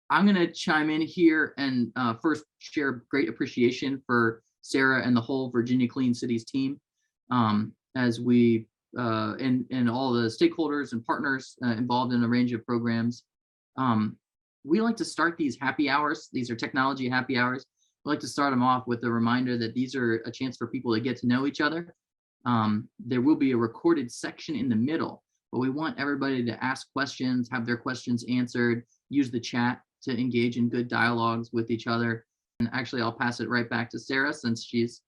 I'm going to chime in here and first share great appreciation for Sarah and the whole Virginia Clean Cities team, as we and all the stakeholders and partners involved in a range of programs. We like to start these happy hours. These are technology happy hours. We like to start them off with a reminder that these are a chance for people to get to know each other. There will be a recorded section in the middle, but we want everybody to ask questions, have their questions answered, use the chat to engage in good dialogues with each other. And actually, I'll pass it right back to Sarah since she's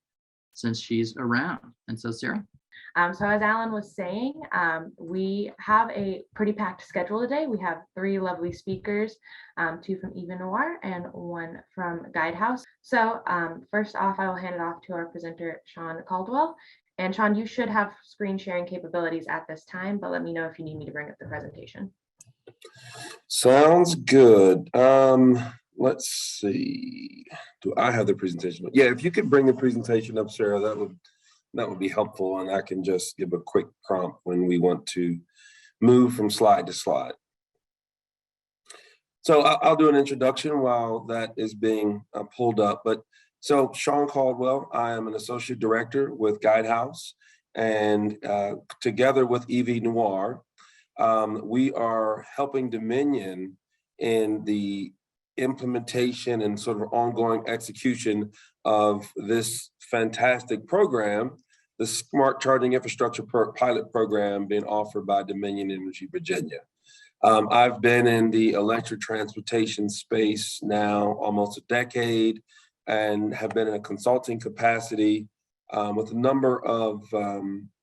around. And so, Sarah. So as Alan was saying, we have a pretty packed schedule today. We have 3 lovely speakers, 2 from EVNoire and 1 from Guidehouse. So first off, I will hand it off to our presenter, Shaun Caldwell. And Shaun, you should have screen sharing capabilities at this time, but let me know if you need me to bring up the presentation. Sounds good. Let's see. Do I have the presentation? Yeah, if you could bring the presentation up, Sarah, that would be helpful, and I can just give a quick prompt when we want to move from slide to slide. So I'll do an introduction while that is being pulled up. But so Shaun Caldwell, I am an associate director with Guidehouse, and together with EVNoire, we are helping Dominion in the implementation and sort of ongoing execution of this fantastic program, the Smart Charging Infrastructure Pilot Program being offered by Dominion Energy Virginia. I've been in the electric transportation space now almost a decade and have been in a consulting capacity with a number of,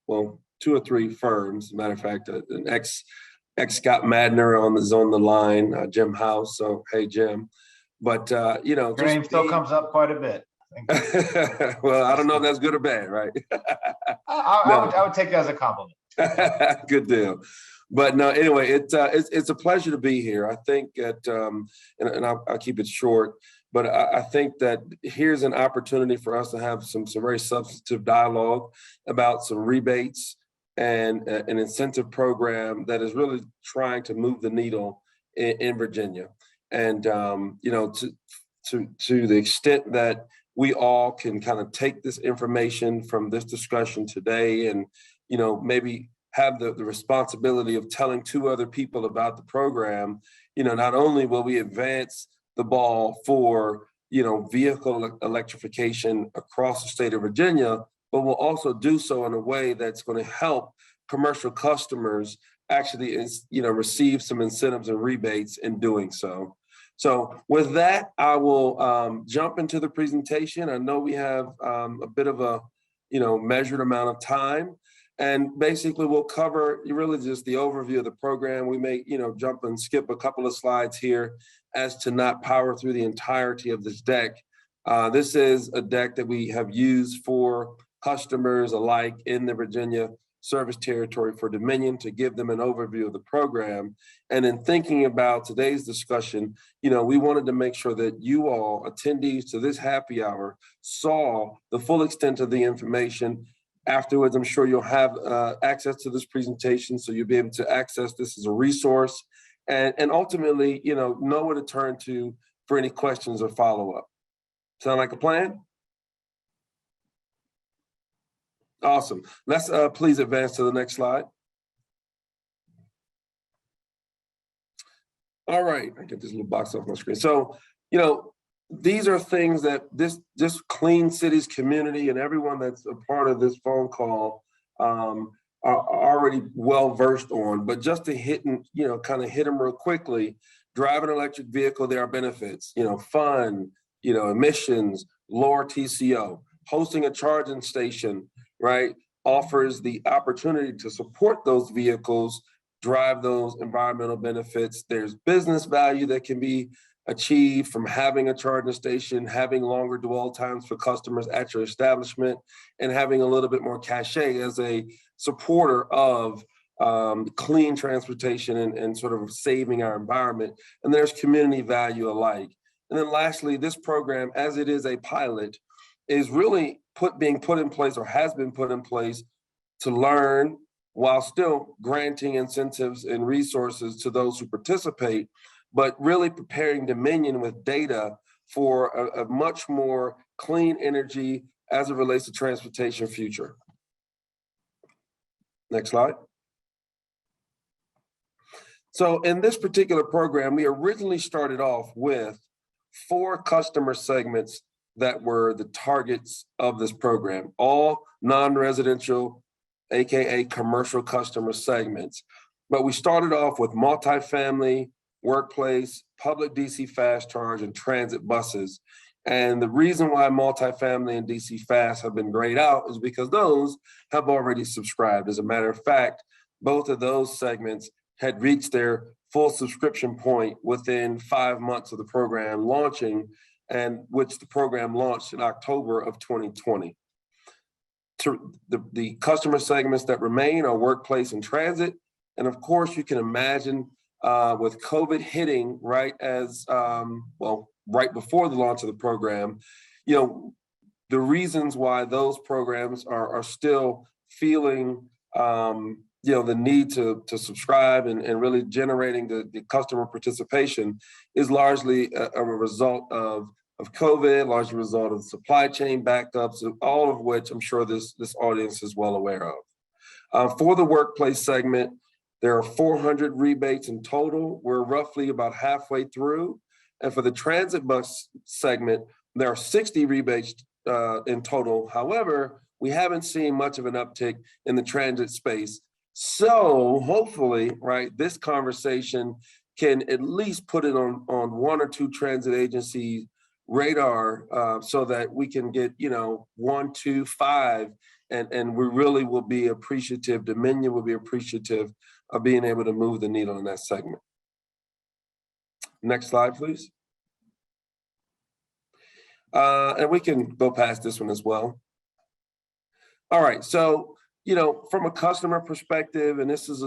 well, 2 or 3 firms. As a matter of fact, an ex-Scott Madner is on the line, Jim House. So, hey, Jim. But, you know. Your name still comes up quite a bit. Well, I don't know if that's good or bad, right? I would take that as a compliment. Good deal. But no, anyway, it's a pleasure to be here. I think that, and I'll keep it short, but I think that here's an opportunity for us to have some very substantive dialogue about some rebates and an incentive program that is really trying to move the needle in Virginia. And, you know, to the extent that we all can kind of take this information from this discussion today and, you know, maybe have the responsibility of telling 2 other people about the program, you know, not only will we advance the ball for, you know, vehicle electrification across the state of Virginia, but we'll also do so in a way that's going to help commercial customers actually, you know, receive some incentives and rebates in doing so. So with that, I will jump into the presentation. I know we have a bit of a, you know, measured amount of time. And basically, we'll cover really just the overview of the program. We may, you know, jump and skip a couple of slides here as to not power through the entirety of this deck. This is a deck that we have used for customers alike in the Virginia service territory for Dominion to give them an overview of the program. And in thinking about today's discussion, you know, we wanted to make sure that you all, attendees to this happy hour, saw the full extent of the information. Afterwards, I'm sure you'll have access to this presentation, so you'll be able to access this as a resource and ultimately, you know where to turn to for any questions or follow-up. Sound like a plan? Awesome. Let's please advance to the next slide. All right, I get this little box off my screen. So, you know, these are things that this Clean Cities community and everyone that's a part of this phone call are already well versed on. But just to hit and, you know, kind of hit them real quickly, driving an electric vehicle, there are benefits, you know, fun, you know, emissions, lower TCO. Hosting a charging station, right, offers the opportunity to support those vehicles, drive those environmental benefits. There's business value that can be achieved from having a charging station, having longer dwell times for customers at your establishment, and having a little bit more cachet as a supporter of clean transportation and sort of saving our environment. And there's community value alike. And then lastly, this program, as it is a pilot, is really being put in place or has been put in place to learn while still granting incentives and resources to those who participate. but really preparing Dominion with data for a much more clean energy as it relates to transportation future. Next slide. So in this particular program, we originally started off with 4 customer segments that were the targets of this program, all non-residential, AKA commercial customer segments. But we started off with multifamily, workplace, public DC fast charge, and transit buses. And the reason why multifamily and DC fast have been grayed out is because those have already subscribed. As a matter of fact, both of those segments had reached their full subscription point within 5 months of the program launching, and which the program launched in October of 2020. The customer segments that remain are workplace and transit. And of course, you can imagine with COVID hitting right as, right before the launch of the program, the reasons why those programs are still feeling, the need to subscribe and really generating the customer participation is largely a result of COVID, largely a result of supply chain backups, all of which I'm sure this audience is well aware of. For the workplace segment, there are 400 rebates in total. We're roughly about halfway through. And for the transit bus segment, there are 60 rebates in total. However, we haven't seen much of an uptick in the transit space. So hopefully, right, this conversation can at least put it on 1 or 2 transit agencies' radar so that we can get, 1, 2, 5, and we really will be appreciative, Dominion will be appreciative of being able to move the needle in that segment. Next slide, please. And we can go past this one as well. All right, so, from a customer perspective, and this is,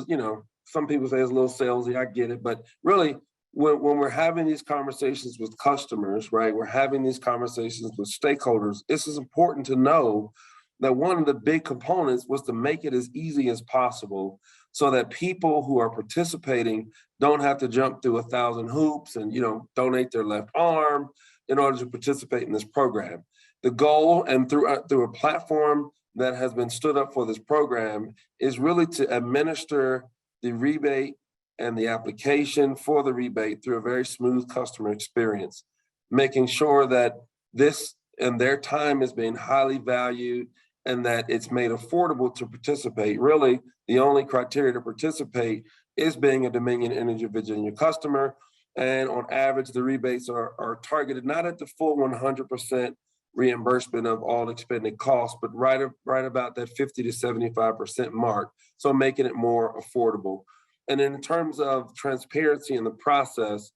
some people say it's a little salesy, I get it, but really, when we're having these conversations with customers, right, we're having these conversations with stakeholders, this is important to know that one of the big components was to make it as easy as possible so that people who are participating don't have to jump through 1,000 hoops and, donate their left arm in order to participate in this program. The goal, and through a platform that has been stood up for this program, is really to administer the rebate and the application for the rebate through a very smooth customer experience, making sure that this and their time is being highly valued and that it's made affordable to participate. Really, the only criteria to participate is being a Dominion Energy Virginia customer. And on average, the rebates are targeted not at the full 100% reimbursement of all expended costs, but right about that 50 to 75% mark. So making it more affordable. And in terms of transparency in the process,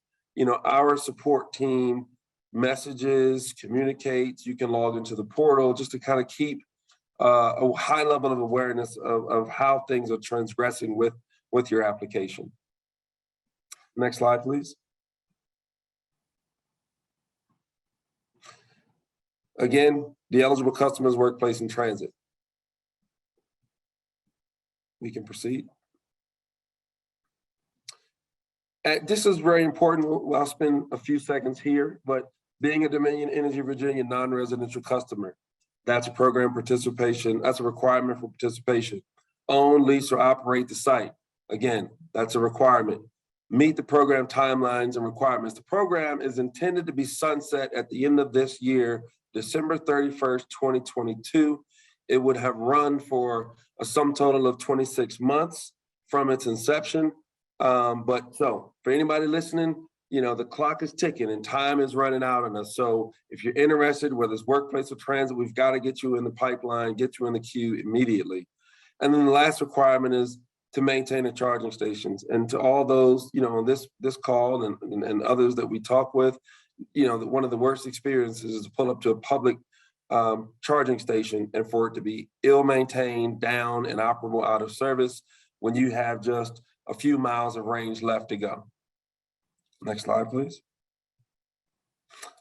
our support team messages, communicates, you can log into the portal just to kind of keep a high level of awareness of how things are transgressing with your application. Next slide, please. Again, the eligible customers, workplace, and transit. We can proceed. This is very important. I'll spend a few seconds here, but being a Dominion Energy Virginia non-residential customer, that's a program participation. That's a requirement for participation. Own, lease, or operate the site. Again, that's a requirement. Meet the program timelines and requirements. The program is intended to be sunset at the end of this year, December 31st, 2022. It would have run for a sum total of 26 months from its inception. But so for anybody listening, the clock is ticking and time is running out on us. So if you're interested, whether it's workplace or transit, we've got to get you in the pipeline, get you in the queue immediately. And then the last requirement is to maintain the charging stations. And to all those, on this call and others that we talk with, one of the worst experiences is to pull up to a public charging station and for it to be ill-maintained, down, and operable out of service when you have just a few miles of range left to go. Next slide, please.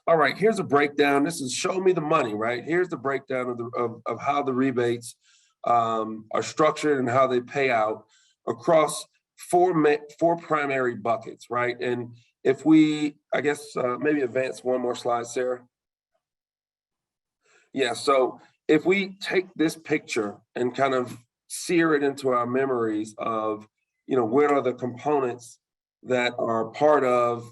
All right, here's a breakdown. This is show me the money, right? Here's the breakdown of how the rebates are structured and how they pay out across four primary buckets, right? And if we, I guess, maybe advance one more slide, Sarah. Yeah, so if we take this picture and kind of sear it into our memories of, what are the components that are part of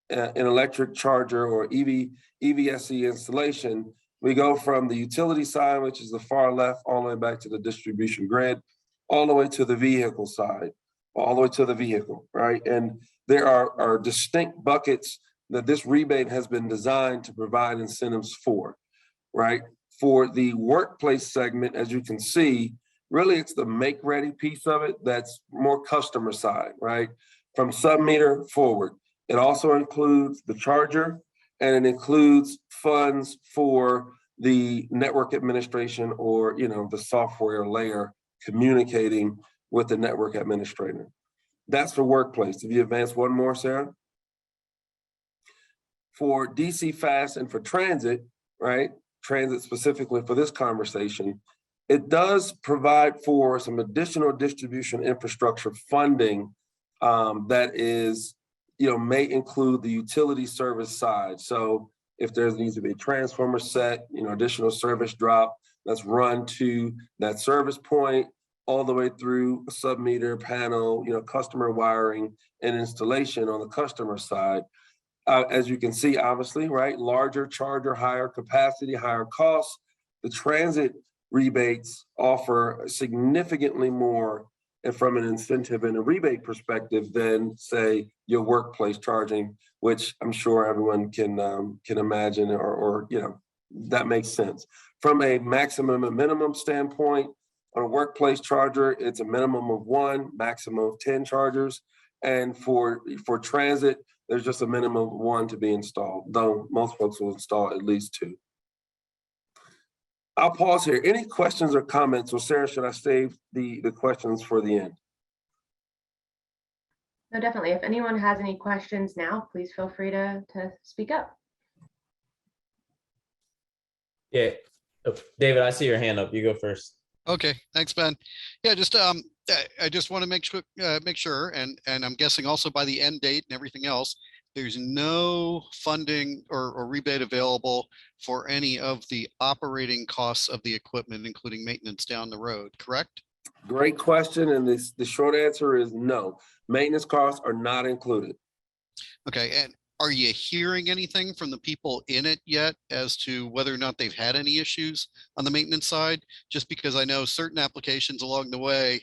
an electric charger or EVSE installation, we go from the utility side, which is the far left, all the way back to the distribution grid, all the way to the vehicle side, all the way to the vehicle, right? And there are distinct buckets that this rebate has been designed to provide incentives for, right? For the workplace segment, as you can see, really it's the make ready piece of it that's more customer side, right? From sub-meter forward. It also includes the charger, and it includes funds for the network administration or, the software layer communicating with the network administrator. That's for workplace. If you advance one more, Sarah. For DC fast and for transit, right? Transit specifically for this conversation, it does provide for some additional distribution infrastructure funding that is, may include the utility service side. So if there needs to be a transformer set, additional service drop that's run to that service point, all the way through a sub-meter panel, customer wiring and installation on the customer side. As you can see, obviously, right, larger charger, higher capacity, higher costs. The transit rebates offer significantly more and from an incentive and a rebate perspective than, say, your workplace charging, which I'm sure everyone can imagine, or that makes sense. From a maximum and minimum standpoint, on a workplace charger, it's a minimum of 1, maximum of 10 chargers. And for transit, there's just a minimum of 1 to be installed, though most folks will install at least 2. I'll pause here. Any questions or comments? Or Sarah, should I save the questions for the end? No, definitely. If anyone has any questions now, please feel free to speak up. Yeah, oh, David, I see your hand up. You go first. Okay, thanks, Ben. Yeah, just I just want to make sure, and I'm guessing also by the end date and everything else, there's no funding or rebate available for any of the operating costs of the equipment, including maintenance down the road, correct? Great question, and the short answer is no. Maintenance costs are not included. Okay, and are you hearing anything from the people in it yet as to whether or not they've had any issues on the maintenance side? Just because I know certain applications along the way,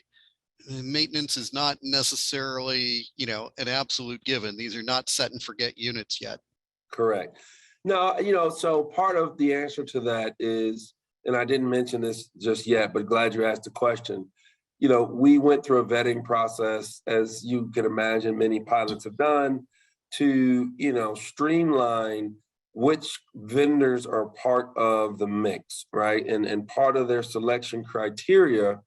maintenance is not necessarily, an absolute given. These are not set and forget units yet. Correct. No, so part of the answer to that is, and I didn't mention this just yet, but glad you asked the question. We went through a vetting process, as you can imagine, many pilots have done, to, streamline which vendors are part of the mix, right? And part of their selection criteria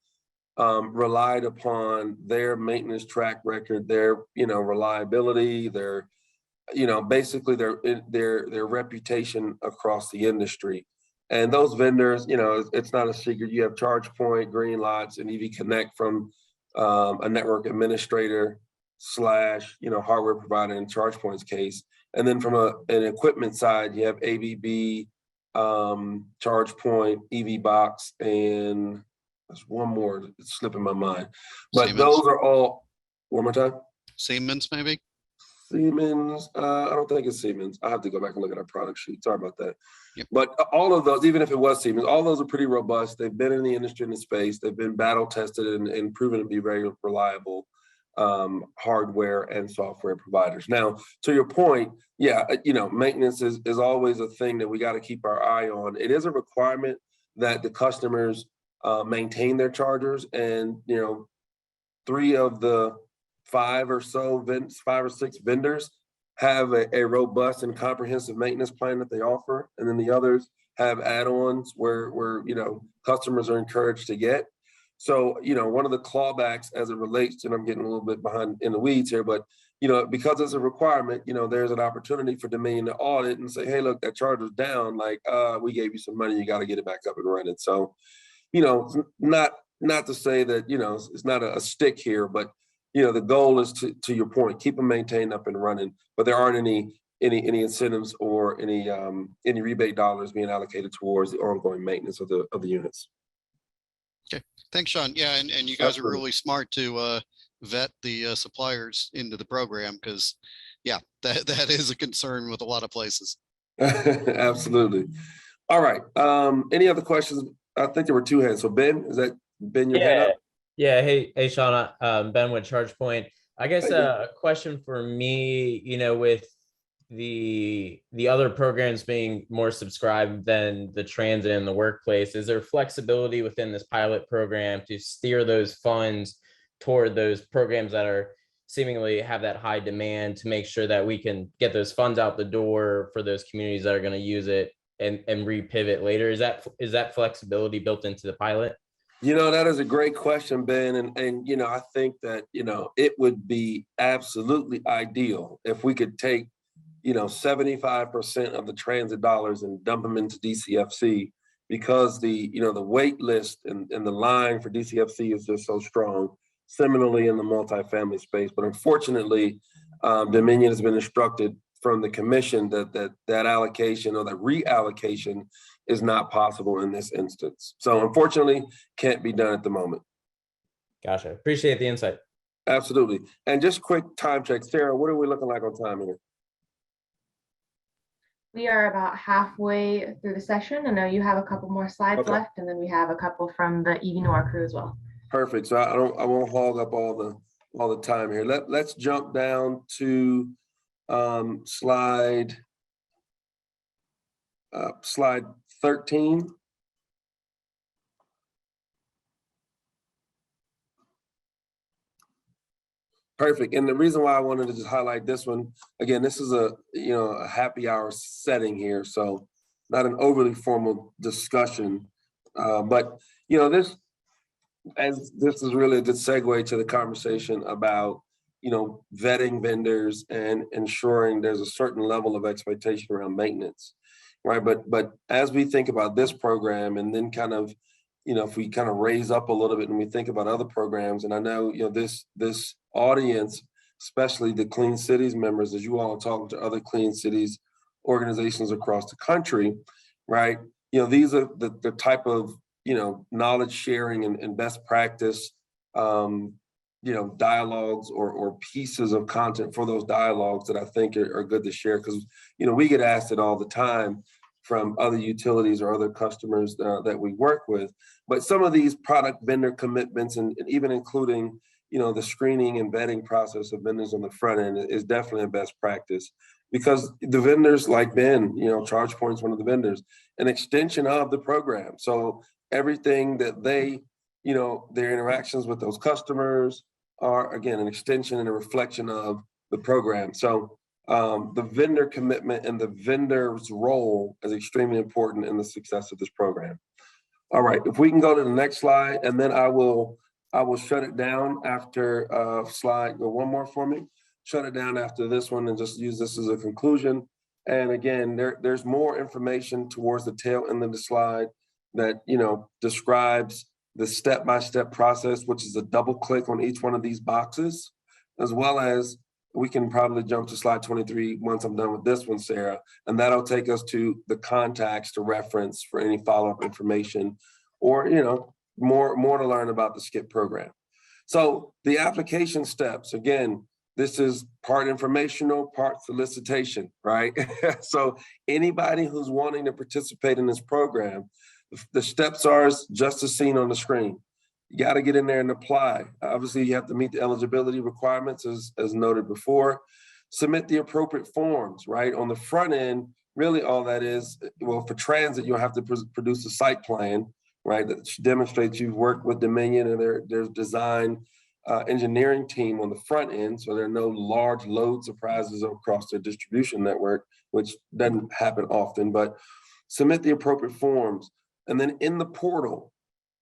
relied upon their maintenance track record, their, reliability, their, basically their reputation across the industry. And those vendors, it's not a secret. You have ChargePoint, Green Lots, and EV Connect from a network administrator / hardware provider in ChargePoint's case. And then from an equipment side, you have ABB, ChargePoint, EVBox, and there's one more, it's slipping my mind. But Siemens. Those are all, one more time? Siemens, maybe? Siemens, I don't think it's Siemens. I have to go back and look at our product sheet. Sorry about that. Yep. But all of those, even if it was Siemens, all those are pretty robust. They've been in the industry in the space. They've been battle tested and proven to be very reliable hardware and software providers. Now, to your point, yeah, maintenance is always a thing that we got to keep our eye on. It is a requirement that the customers maintain their chargers, and 3 of the 5 or 6 vendors have a robust and comprehensive maintenance plan that they offer, and then the others have add-ons where customers are encouraged to get. So one of the clawbacks as it relates to, and I'm getting a little bit behind in the weeds here, but because it's a requirement, there's an opportunity for Dominion to audit and say, hey, look, that charger's down. Like, we gave you some money, you got to get it back up and running. So, not to say that, it's not a stick here, but the goal is to your point, keep them maintained up and running, but there aren't any incentives or any rebate dollars being allocated towards the ongoing maintenance of the units. Thanks, Shaun. Yeah, and you guys are really smart to vet the suppliers into the program, because yeah, that is a concern with a lot of places. Absolutely. All right. Any other questions? I think there were two hands. So Ben, is that Ben, your hand up? Yeah. Hey, Shaun, Ben with ChargePoint. I guess Hey, Ben. a question for me, with the other programs being more subscribed than the transit and the workplace, is there flexibility within this pilot program to steer those funds toward those programs that are seemingly have that high demand, to make sure that we can get those funds out the door for those communities that are going to use it and repivot later? Is that flexibility built into the pilot? That is a great question, Ben. And I think that, it would be absolutely ideal if we could take 75% of the transit dollars and dump them into DCFC, because the wait list and the line for DCFC is just so strong. Similarly in the multifamily space, but unfortunately, Dominion has been instructed from the commission that allocation or that reallocation is not possible in this instance. So unfortunately, can't be done at the moment. Gotcha. Appreciate the insight. Absolutely. And just quick time check, Sarah, what are we looking like on time here? We are about halfway through the session. I know you have a couple more slides left, and then we have a couple from the EVNoire crew as well. Perfect. So I won't hog up all the time here. Let's jump down to slide 13. Perfect. And the reason why I wanted to just highlight this one, again, this is a happy hour setting here, so not an overly formal discussion, but this is really a good segue to the conversation about vetting vendors and ensuring there's a certain level of expectation around maintenance, right? But as we think about this program, and then kind of if we kind of raise up a little bit and we think about other programs, and I know this audience, especially the Clean Cities members, as you all are talking to other Clean Cities organizations across the country, right? These are the type of knowledge sharing and best practice, dialogues or pieces of content for those dialogues that I think are good to share, because we get asked it all the time from other utilities or other customers that we work with. But some of these product vendor commitments, and even including the screening and vetting process of vendors on the front end, is definitely a best practice, because the vendors, like Ben, ChargePoint's one of the vendors, an extension of the program. So everything that they, their interactions with those customers are, again, an extension and a reflection of the program. So the vendor commitment and the vendor's role is extremely important in the success of this program. All right, if we can go to the next slide, and then I will shut it down after slide. Go one more for me. Shut it down after this one and just use this as a conclusion. And again, there's more information towards the tail end of the slide that describes the step-by-step process, which is a double click on each one of these boxes, as well as we can probably jump to slide 23 once I'm done with this one, Sarah, and that'll take us to the contacts to reference for any follow-up information, or more to learn about the SCIP program. So the application steps, again, this is part informational, part solicitation, right? So anybody who's wanting to participate in this program, the steps are just as seen on the screen. You got to get in there and apply. Obviously, you have to meet the eligibility requirements as noted before. Submit the appropriate forms, right? On the front end, really all that is, well, for transit, you'll have to produce a site plan, right? That demonstrates you've worked with Dominion and their design engineering team on the front end, so there are no large load surprises across their distribution network, which doesn't happen often, but submit the appropriate forms. And then in the portal,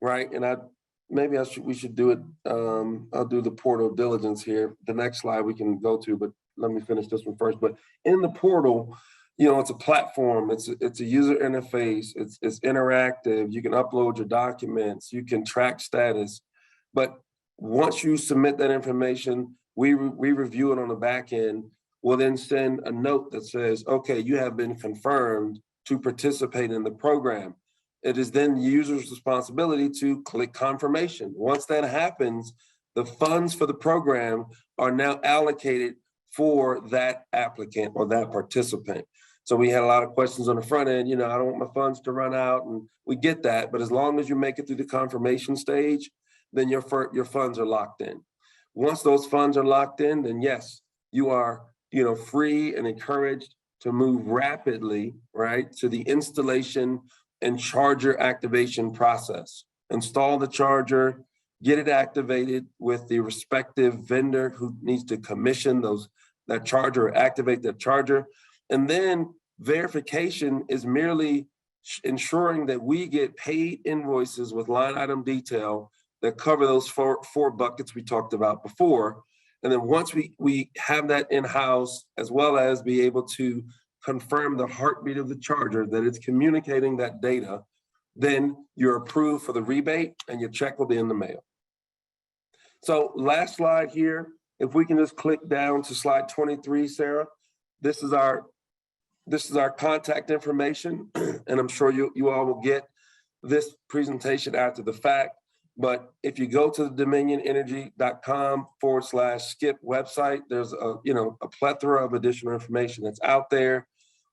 right? And we should do it. I'll do the portal diligence here. The next slide we can go to, but let me finish this one first. But in the portal, it's a platform. It's a user interface. It's interactive. You can upload your documents. You can track status. But Once you submit that information, we review it on the back end. We'll then send a note that says, okay, you have been confirmed to participate in the program. It is then the user's responsibility to click confirmation. Once that happens, the funds for the program are now allocated for that applicant or that participant. So we had a lot of questions on the front end, I don't want my funds to run out, and we get that, but as long as you make it through the confirmation stage, then your funds are locked in. Once those funds are locked in, then yes, you are, free and encouraged to move rapidly, right, to the installation and charger activation process. Install the charger, get it activated with the respective vendor who needs to commission that charger or activate that charger. And then verification is merely ensuring that we get paid invoices with line item detail that cover those four buckets we talked about before. And then once we have that in-house, as well as be able to confirm the heartbeat of the charger, that it's communicating that data, then you're approved for the rebate and your check will be in the mail. So last slide here, if we can just click down to slide 23, Sarah. This is our contact information, and I'm sure you all will get this presentation after the fact. But if you go to the dominionenergy.com/SCIP website, there's a plethora of additional information that's out there.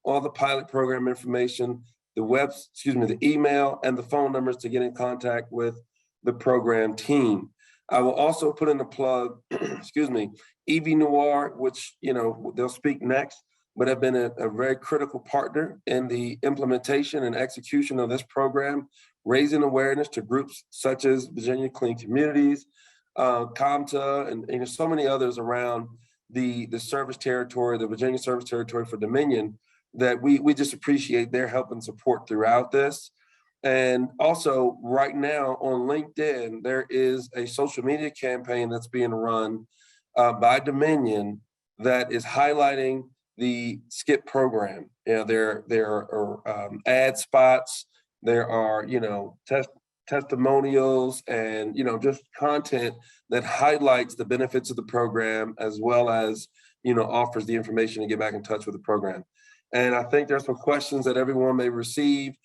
All the pilot program information, the email and the phone numbers to get in contact with the program team. I will also put in a plug, EVNoire, which they'll speak next, but have been a very critical partner in the implementation and execution of this program, raising awareness to groups such as Virginia Clean Communities, COMTA, and so many others around the service territory, the Virginia service territory for Dominion, that we just appreciate their help and support throughout this. And also right now on LinkedIn, there is a social media campaign that's being run by Dominion that is highlighting the SCIP program. There are ad spots, there are testimonials, and just content that highlights the benefits of the program, as well as offers the information to get back in touch with the program. And I think there's some questions that everyone may receive.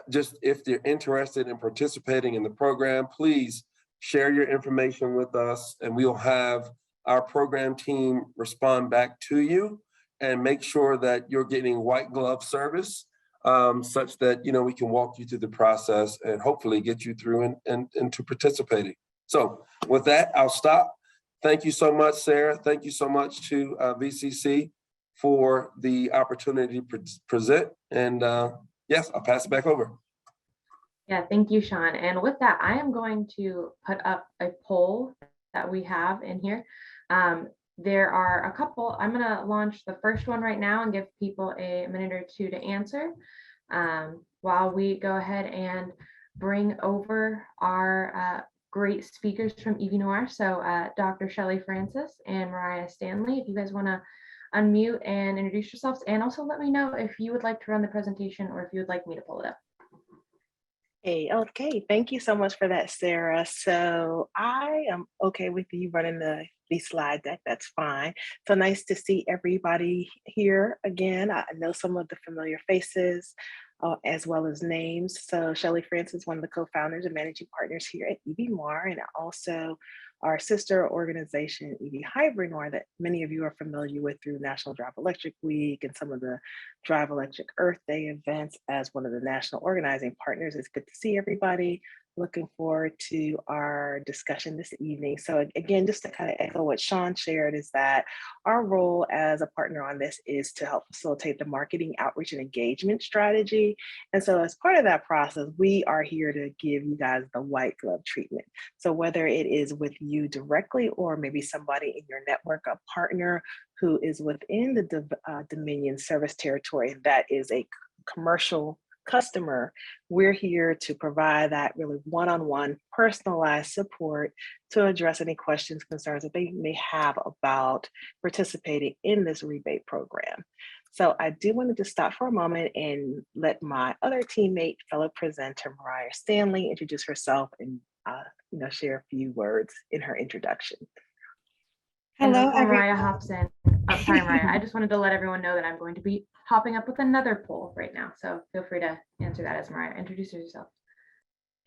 Just if they're interested in participating in the program, please share your information with us, and we'll have our program team respond back to you and make sure that you're getting white glove service, such that we can walk you through the process and hopefully get you through and into participating. So with that, I'll stop. Thank you so much, Sarah. Thank you so much to VCC for the opportunity to present. And yes, I'll pass it back over. Yeah, thank you, Shaun. And with that, I am going to put up a poll that we have in here. There are a couple. I'm going to launch the first one right now and give people a minute or two to answer while we go ahead and bring over our great speakers from EVNoire. So Dr. Shelley Francis and Mariah Stanley, if you guys want to unmute and introduce yourselves, and also let me know if you would like to run the presentation or if you would like me to pull it up. Hey, okay. Thank you so much for that, Sarah. So I am okay with you running the slide deck. That's fine. So nice to see everybody here again. I know some of the familiar faces as well as names. So Shelley Francis, one of the co-founders and managing partners here at EVNoire, and also our sister organization, EVNoire, that many of you are familiar with through National Drive Electric Week and some of the Drive Electric Earth Day events as one of the national organizing partners. It's good to see everybody. Looking forward to our discussion this evening. So again, just to kind of echo what Shaun shared, is that our role as a partner on this is to help facilitate the marketing, outreach, and engagement strategy. And so as part of that process, we are here to give you guys the white glove treatment. So whether it is with you directly or maybe somebody in your network, a partner who is within the Dominion service territory that is a commercial customer, we're here to provide that really one-on-one personalized support to address any questions, concerns that they may have about participating in this rebate program. So I do want to just stop for a moment and let my other teammate, fellow presenter, Mariah Stanley, introduce herself and share a few words in her introduction. And Hello, before Mariah everyone. hops in, oh, sorry, Mariah, I just wanted to let everyone know that I'm going to be hopping up with another poll right now. So feel free to answer that as Mariah. Introduce yourself.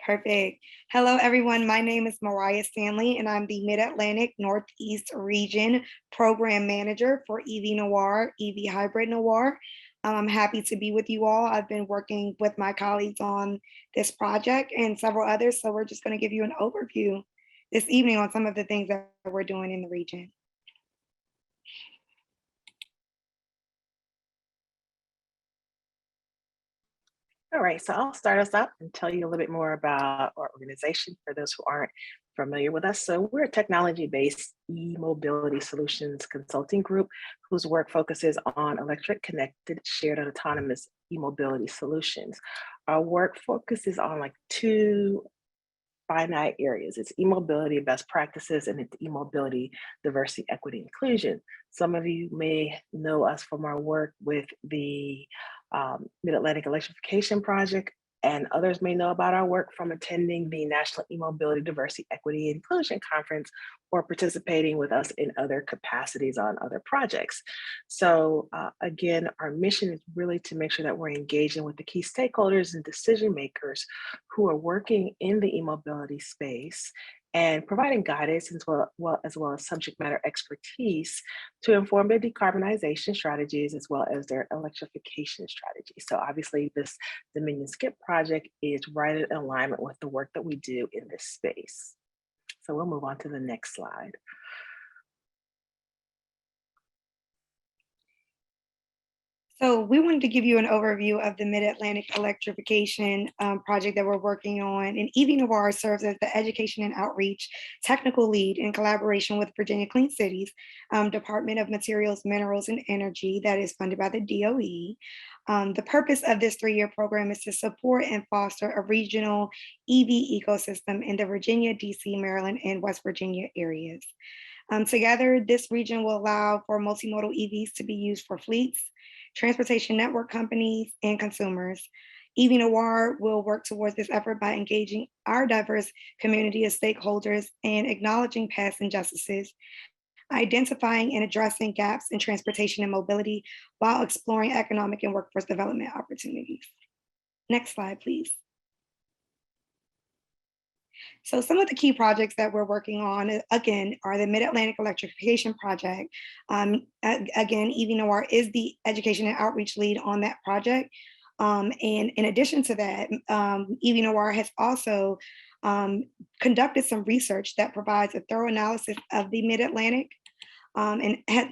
Perfect. Hello, everyone. My name is Mariah Stanley, and I'm the Mid-Atlantic Northeast Region Program Manager for EVNoire, EV Hybrid Noir. I'm happy to be with you all. I've been working with my colleagues on this project and several others, so we're just going to give you an overview this evening on some of the things that we're doing in the region. All right, so I'll start us out and tell you a little bit more about our organization for those who aren't familiar with us. So we're a technology-based e-mobility solutions consulting group whose work focuses on electric, connected, shared, and autonomous e-mobility solutions. Our work focuses on like two finite areas. It's e-mobility best practices and it's e-mobility diversity, equity, inclusion. Some of you may know us from our work with the Mid-Atlantic Electrification Project, and others may know about our work from attending the National E-Mobility Diversity, Equity, and Inclusion Conference or participating with us in other capacities on other projects. So again, our mission is really to make sure that we're engaging with the key stakeholders and decision makers who are working in the e-mobility space and providing guidance as well as subject matter expertise to inform their decarbonization strategies as well as their electrification strategies. So obviously this Dominion SCIP project is right in alignment with the work that we do in this space. So we'll move on to the next slide. So we wanted to give you an overview of the Mid-Atlantic Electrification project that we're working on. And EVNoire serves as the education and outreach technical lead in collaboration with Virginia Clean Cities, Department of Materials, Minerals, and Energy that is funded by the DOE. The purpose of this 3-year program is to support and foster a regional EV ecosystem in the Virginia, DC, Maryland, and West Virginia areas. Together, this region will allow for multimodal EVs to be used for fleets, transportation network companies, and consumers. EVNoire will work towards this effort by engaging our diverse community of stakeholders and acknowledging past injustices, identifying and addressing gaps in transportation and mobility while exploring economic and workforce development opportunities. Next slide, please. So some of the key projects that we're working on, again, are the Mid-Atlantic Electrification Project. Again, EVNoire is the education and outreach lead on that project. And in addition to that, EVNoire has also conducted some research that provides a thorough analysis of the Mid-Atlantic.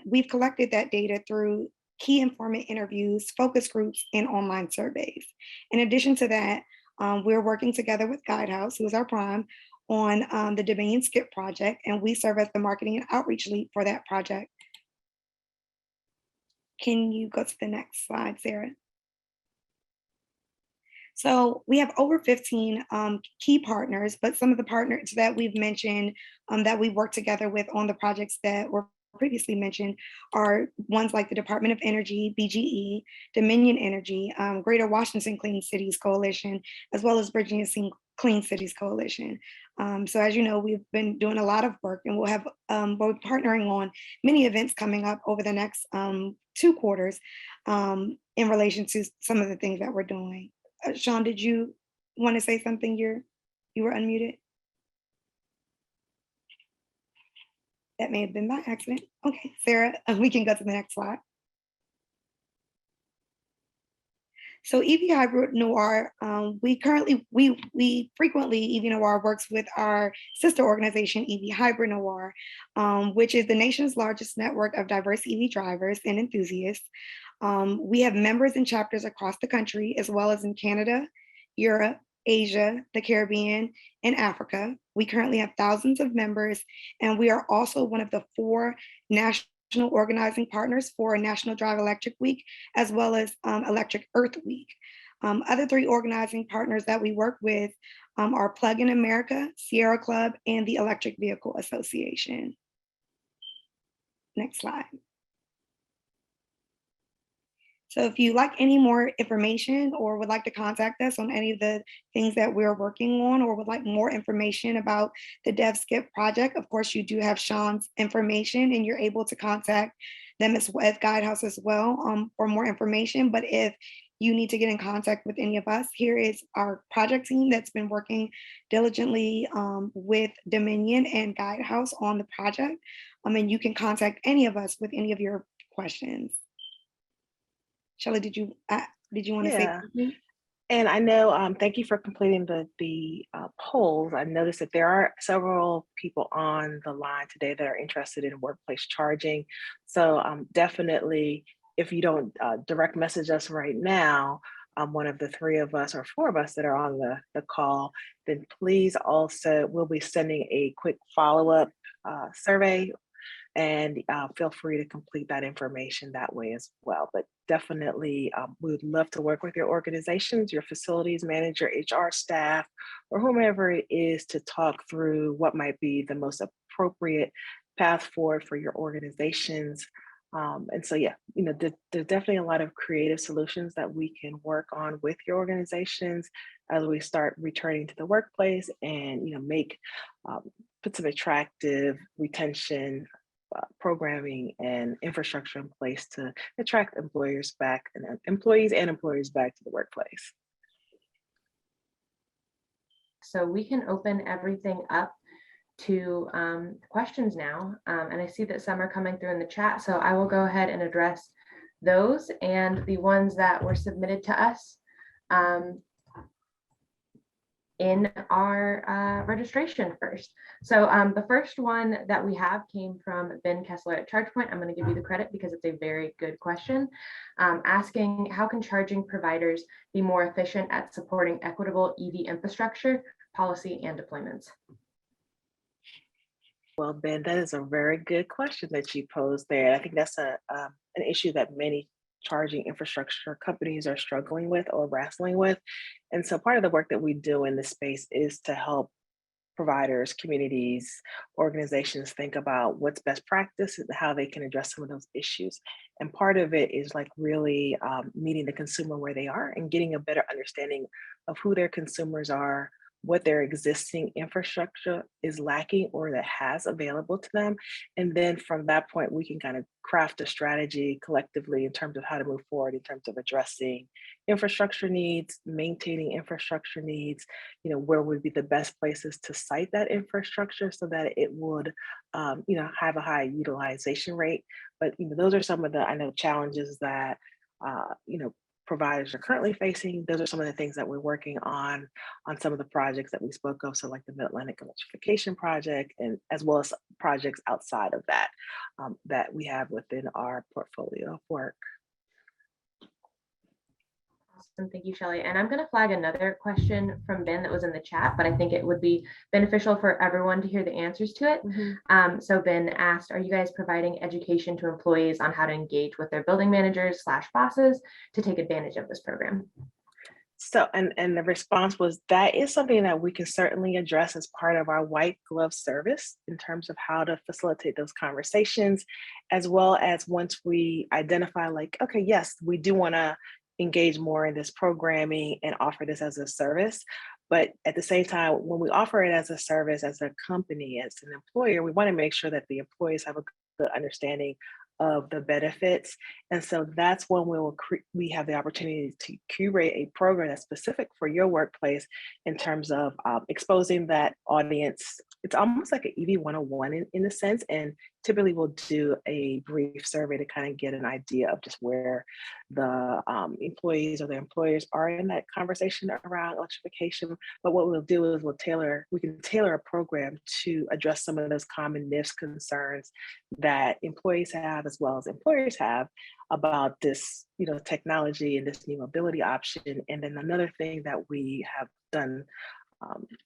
We've collected that data through key informant interviews, focus groups, and online surveys. In addition to that, we're working together with Guidehouse, who is our prime, on the Dominion SCIP project, and we serve as the marketing and outreach lead for that project. Can you go to the next slide, Sarah? So we have over 15 key partners, but some of the partners that we've mentioned that we work together with on the projects that were previously mentioned are ones like the Department of Energy, BGE, Dominion Energy, Greater Washington Clean Cities Coalition, as well as Virginia Clean Cities Coalition. So as you know, we've been doing a lot of work, and we'll have we're partnering on many events coming up over the next 2 quarters in relation to some of the things that we're doing. Shaun, did you want to say something? You were unmuted. That may have been by accident. Okay, Sarah, we can go to the next slide. So EV Hybrid Noir, we frequently, EVNoire works with our sister organization, EV Hybrid Noir, which is the nation's largest network of diverse EV drivers and enthusiasts. We have members and chapters across the country, as well as in Canada, Europe, Asia, the Caribbean, and Africa. We currently have thousands of members, and we are also one of the 4 national organizing partners for National Drive Electric Week, as well as Electric Earth Week. Other 3 organizing partners that we work with are Plug in America, Sierra Club, and the Electric Vehicle Association. Next slide. So if you like any more information or would like to contact us on any of the things that we're working on, or would like more information about the DevSkip project, of course, you do have Shaun's information and you're able to contact them as Guidehouse as well for more information. But if you need to get in contact with any of us, here is our project team that's been working diligently with Dominion and Guidehouse on the project. And you can contact any of us with any of your questions. Shelley, did you want to say Yeah. something? And I know, thank you for completing the polls. I noticed that there are several people on the line today that are interested in workplace charging. So definitely, if you don't direct message us right now, one of the three of us or four of us that are on the call, then please also, we'll be sending a quick follow-up survey, and feel free to complete that information that way as well. But definitely, we would love to work with your organizations, your facilities manager, HR staff, or whomever it is to talk through what might be the most appropriate path forward for your organizations. And so, yeah, there's definitely a lot of creative solutions that we can work on with your organizations as we start returning to the workplace, and put some attractive retention programming and infrastructure in place to attract employees and employers back to the workplace. So we can open everything up to questions now. And I see that some are coming through in the chat. So I will go ahead and address those and the ones that were submitted to us in our registration first. So the first one that we have came from Ben Kessler at ChargePoint. I'm going to give you the credit because it's a very good question. Asking, how can charging providers be more efficient at supporting equitable EV infrastructure, policy, and deployments? Well, Ben, that is a very good question that you posed there. I think that's an issue that many charging infrastructure companies are struggling with or wrestling with. And so part of the work that we do in this space is to help providers, communities, organizations think about what's best practice and how they can address some of those issues. And part of it is like really meeting the consumer where they are and getting a better understanding of who their consumers are, what their existing infrastructure is lacking or that has available to them. And then from that point, we can kind of craft a strategy collectively in terms of how to move forward in terms of addressing infrastructure needs, maintaining infrastructure needs, where would be the best places to site that infrastructure so that it would, have a high utilization rate. But, those are some of the, challenges that, providers are currently facing. Those are some of the things that we're working on some of the projects that we spoke of. So like the Mid-Atlantic Electrification Project, and as well as projects outside of that, that we have within our portfolio of work. Awesome, thank you, Shelley. And I'm going to flag another question from Ben that was in the chat, but I think it would be beneficial for everyone to hear the answers to it. Mm-hmm. So Ben asked, are you guys providing education to employees on how to engage with their building managers / bosses to take advantage of this program? So, and the response was, that is something that we can certainly address as part of our white glove service in terms of how to facilitate those conversations, as well as once we identify like, okay, yes, we do want to engage more in this programming and offer this as a service. But at the same time, when we offer it as a service, as a company, as an employer, we want to make sure that the employees have a good understanding of the benefits. And so that's when we have the opportunity to curate a program that's specific for your workplace in terms of exposing that audience. It's almost like an EV 101 in a sense. And typically we'll do a brief survey to kind of get an idea of just where the employees or the employers are in that conversation around electrification. But what we'll do is we can tailor a program to address some of those common myths, concerns that employees have as well as employers have about this, technology and this new mobility option. And then another thing that we have done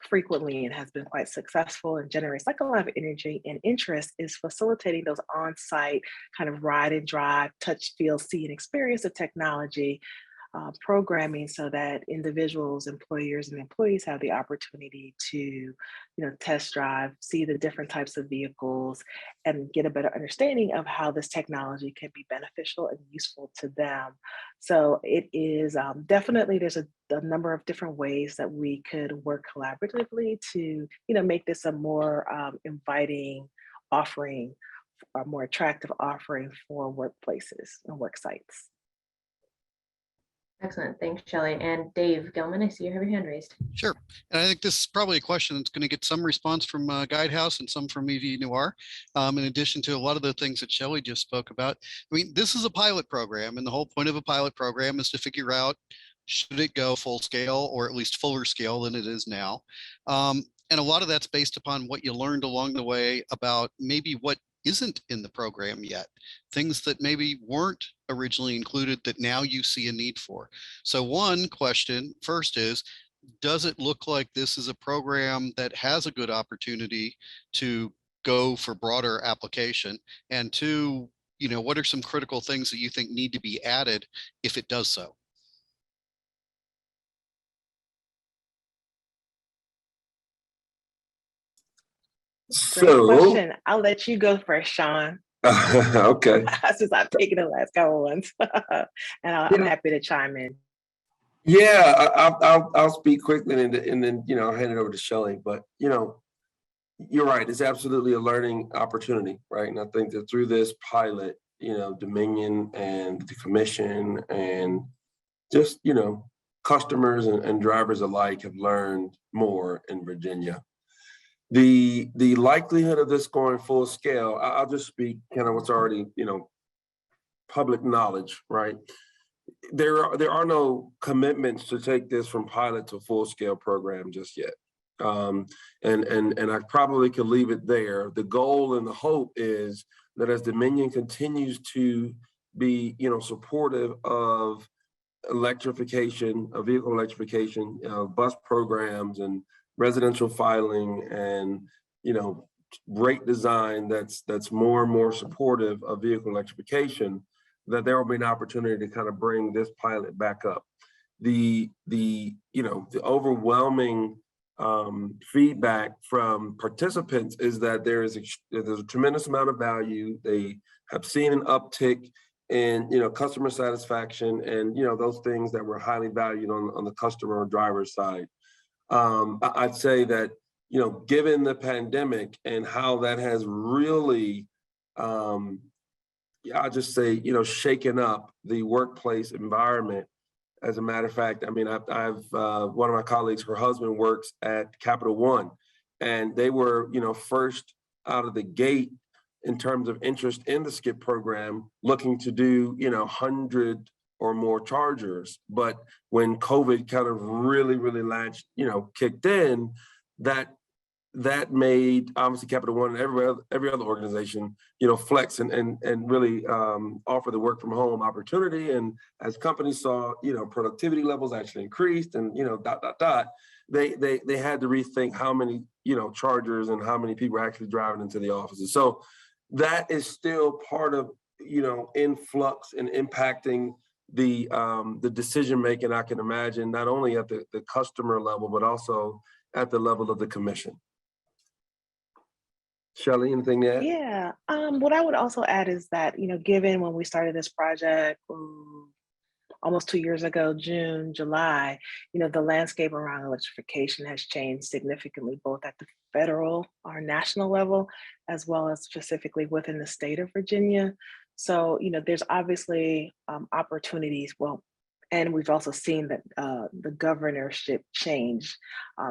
frequently and has been quite successful and generates like a lot of energy and interest is facilitating those on-site kind of ride and drive, touch, feel, see, and experience of technology programming so that individuals, employers, and employees have the opportunity to, test drive, see the different types of vehicles, and get a better understanding of how this technology can be beneficial and useful to them. So it is definitely, there's a number of different ways that we could work collaboratively to, make this a more inviting offering, a more attractive offering for workplaces and work sites. Excellent. Thanks, Shelley. And Dave Gilman, I see you have your hand raised. Sure. And I think this is probably a question that's going to get some response from Guidehouse and some from EVNoire, in addition to a lot of the things that Shelley just spoke about. I mean, this is a pilot program, and the whole point of a pilot program is to figure out, should it go full scale or at least fuller scale than it is now? And a lot of that's based upon what you learned along the way about maybe what isn't in the program yet, things that maybe weren't originally included that now you see a need for. So one question first is, does it look like this is a program that has a good opportunity to go for broader application? And two, what are some critical things that you think need to be added if it does so? Great question. I'll let you go first, Shaun. Okay. Since I've taken the last couple ones, and I'm happy to chime in. Yeah, I'll speak quickly and then I'll hand it over to Shelley. But you're right. It's absolutely a learning opportunity, right? And I think that through this pilot, Dominion and the commission and just customers and drivers alike have learned more in Virginia. The likelihood of this going full scale, I'll just speak kind of what's already, public knowledge, right? There are no commitments to take this from pilot to full scale program just yet. And I probably could leave it there. The goal and the hope is that as Dominion continues to be, supportive of electrification, of vehicle electrification, bus programs and residential filing and, rate design that's more and more supportive of vehicle electrification, that there will be an opportunity to kind of bring this pilot back up. The overwhelming feedback from participants is that there's a tremendous amount of value. They have seen an uptick in customer satisfaction and those things that were highly valued on the customer or driver side. I'd say that given the pandemic and how that has really I'll just say, shaken up the workplace environment. As a matter of fact, I mean, I've one of my colleagues, her husband works at Capital One, and they were, first out of the gate in terms of interest in the SCIP program, looking to do, 100 or more chargers. But when COVID kind of really latched, kicked in, that made obviously Capital One and every other organization, flex and really offer the work from home opportunity. And as companies saw, productivity levels actually increased and, they had to rethink how many, chargers and how many people are actually driving into the offices. So that is still part of, in flux and impacting the decision-making, I can imagine, not only at the customer level, but also at the level of the commission. Shelley, anything to add? Yeah, what I would also add is that, given when we started this project almost 2 years ago, June, July, the landscape around electrification has changed significantly, both at the federal or national level, as well as specifically within the state of Virginia. So, there's obviously opportunities. Well, and we've also seen that the governorship change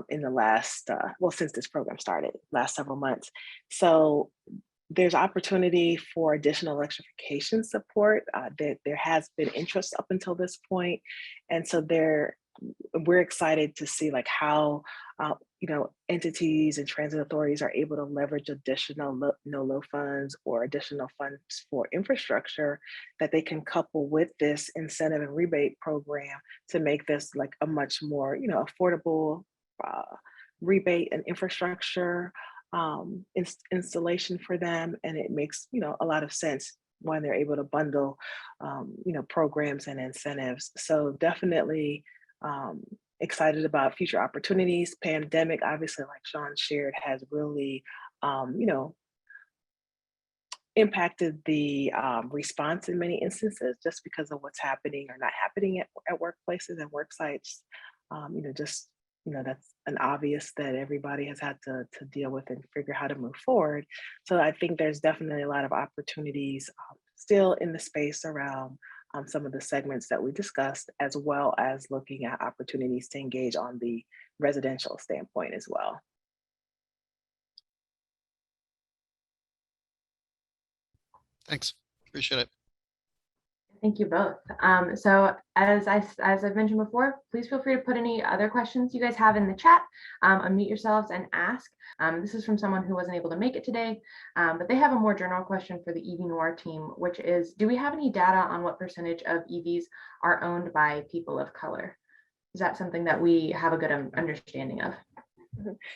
in the last, since this program started, last several months. So there's opportunity for additional electrification support. There has been interest up until this point. And so we're excited to see how entities and transit authorities are able to leverage additional no-low funds or additional funds for infrastructure that they can couple with this incentive and rebate program to make this a much more affordable rebate and infrastructure installation for them. And it makes a lot of sense when they're able to bundle, programs and incentives. So definitely excited about future opportunities. Pandemic, obviously, like Shaun shared, has really, impacted the response in many instances just because of what's happening or not happening at workplaces and work sites. That's an obvious that everybody has had to deal with and figure how to move forward. So I think there's definitely a lot of opportunities still in the space around some of the segments that we discussed, as well as looking at opportunities to engage on the residential standpoint as well. Thanks. Appreciate it. Thank you both. So as I've mentioned before, please feel free to put any other questions you guys have in the chat, unmute yourselves and ask. This is from someone who wasn't able to make it today, but they have a more general question for the EVNoire team, which is, do we have any data on what percentage of EVs are owned by people of color? Is that something that we have a good understanding of?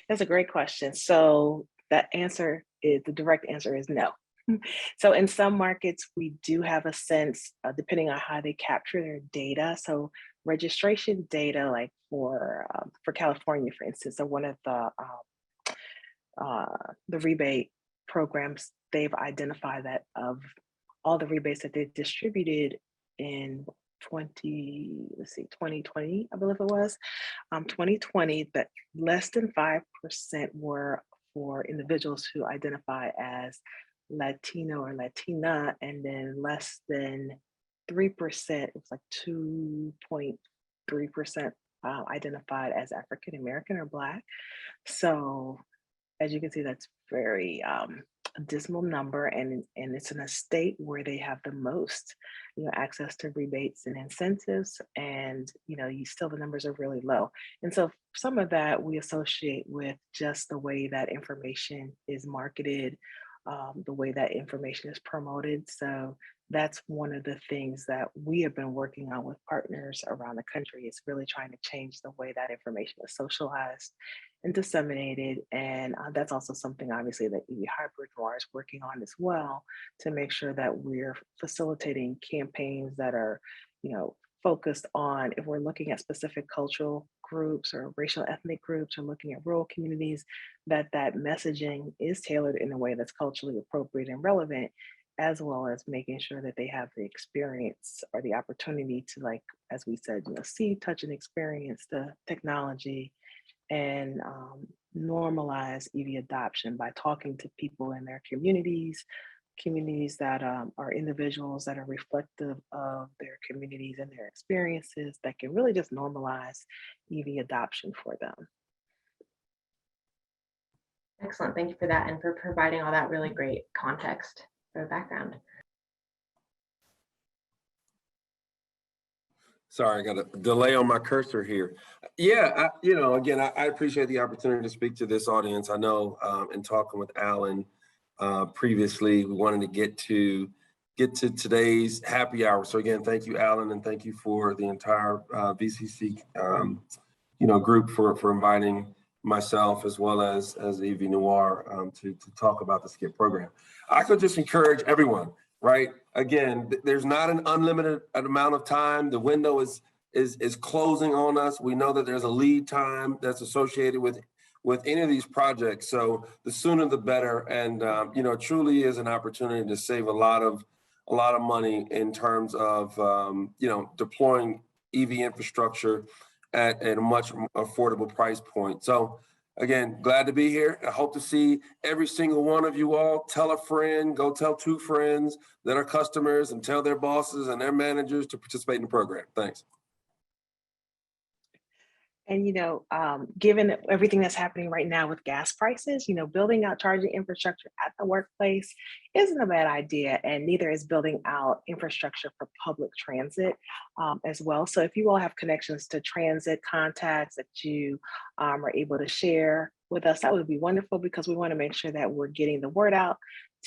That's a great question. So the direct answer is no. So in some markets, we do have a sense, depending on how they capture their data. So registration data, like for California, for instance, so one of the rebate programs, they've identified that of all the rebates that they distributed in 2020, I believe it was, 2020, that less than 5% were for individuals who identify as Latino or Latina, and then less than 3%, it was like 2.3% identified as African American or Black. So as you can see, that's very a dismal number, and it's in a state where they have the most access to rebates and incentives, and the numbers are really low. And so some of that we associate with just the way that information is marketed, the way that information is promoted. So that's one of the things that we have been working on with partners around the country, is really trying to change the way that information is socialized and disseminated. And that's also something obviously that EVNoire is working on as well, to make sure that we're facilitating campaigns that are, focused on, if we're looking at specific cultural groups or racial ethnic groups, or looking at rural communities, that messaging is tailored in a way that's culturally appropriate and relevant, as well as making sure that they have the experience or the opportunity to, like, as we said, see, touch, and experience the technology, and normalize EV adoption by talking to people in their communities that are individuals that are reflective of their communities and their experiences, that can really just normalize EV adoption for them. Excellent. Thank you for that, and for providing all that really great context for the background. Sorry, I got a delay on my cursor here. Yeah, again, I appreciate the opportunity to speak to this audience. I know in talking with Alan previously, we wanted to get to today's happy hour. So again, thank you, Alan, and thank you for the entire VCC group for inviting myself as well as EVNoire to talk about the SCIP program. I could just encourage everyone, right? Again, there's not an unlimited amount of time. The window is closing on us. We know that there's a lead time that's associated with any of these projects. So the sooner the better. And it truly is an opportunity to save a lot of money in terms of deploying EV infrastructure at a much affordable price point. So again, glad to be here. I hope to see every single one of you all. Tell a friend, go tell 2 friends that are customers, and tell their bosses and their managers to participate in the program. Thanks. And, given everything that's happening right now with gas prices, building out charging infrastructure at the workplace isn't a bad idea, and neither is building out infrastructure for public transit as well. So if you all have connections to transit contacts that you are able to share with us, that would be wonderful, because we want to make sure that we're getting the word out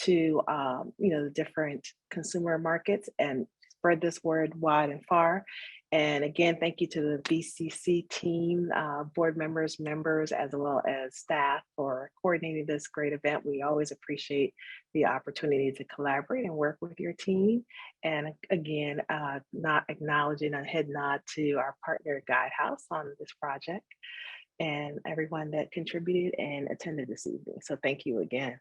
to, the different consumer markets, and spread this word wide and far. And again, thank you to the BCC team, board members, as well as staff for coordinating this great event. We always appreciate the opportunity to collaborate and work with your team. And again, not acknowledging a head nod to our partner Guidehouse on this project and everyone that contributed and attended this evening. So thank you again.